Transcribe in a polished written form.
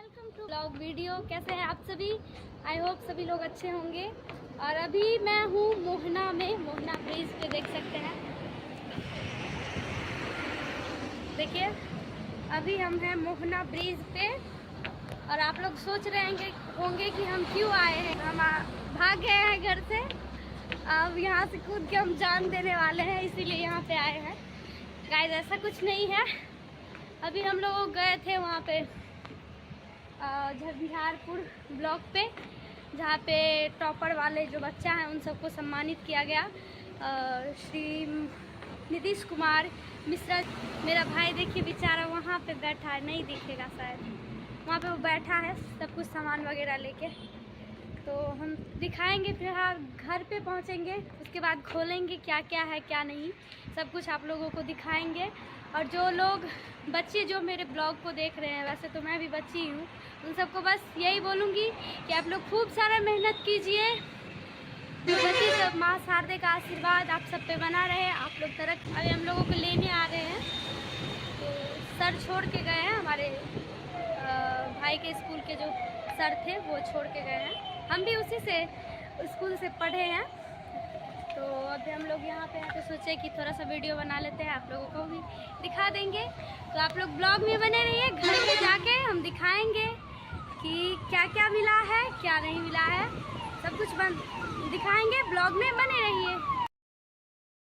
Welcome to blog video. कैसे हैं आप सभी? आई होप सभी लोग अच्छे होंगे। और अभी मैं हूँ मोहना में, मोहना ब्रिज पे देख सकते हैं। देखिए अभी हम हैं मोहना ब्रिज पे और आप लोग सोच रहे होंगे कि हम क्यों आए हैं। हम भाग गए हैं घर से, अब यहाँ से कूद के हम जान देने वाले हैं, इसीलिए यहाँ पे आए हैं। गाइस ऐसा कुछ नहीं है। अभी हम लोग गए थे वहाँ पे झंझारपुर ब्लॉक पे, जहाँ पे टॉपर वाले जो बच्चा हैं उन सबको सम्मानित किया गया। श्री नीतीश कुमार मिश्रा, मेरा भाई देखिए बेचारा वहाँ पे बैठा है, नहीं दिखेगा शायद, वहाँ पे वो बैठा है सब कुछ सामान वगैरह लेके। तो हम दिखाएंगे, फिर घर पे पहुँचेंगे, उसके बाद खोलेंगे क्या क्या है क्या नहीं, सब कुछ आप लोगों को दिखाएंगे। और जो लोग बच्चे जो मेरे ब्लॉग को देख रहे हैं, वैसे तो मैं भी बच्ची हूँ, उन सबको बस यही बोलूँगी कि आप लोग खूब सारा मेहनत कीजिए। भगवती सब माँ शारदे का आशीर्वाद आप सब पे बना रहे। आप लोग तरक अभी हम लोगों को लेने आ रहे हैं, तो सर छोड़ के गए हैं, हमारे भाई के स्कूल के जो सर थे वो छोड़ के गए हैं। हम भी उसी से स्कूल से पढ़े हैं। तो अभी हम लोग यहाँ पे हैं, तो सोचे कि थोड़ा सा वीडियो बना लेते हैं, आप लोगों को भी दिखा देंगे। तो आप लोग ब्लॉग में बने रहिए, घर पे जाके हम दिखाएंगे कि क्या क्या मिला है क्या नहीं मिला है, सब कुछ दिखाएंगे। ब्लॉग में बने रहिए।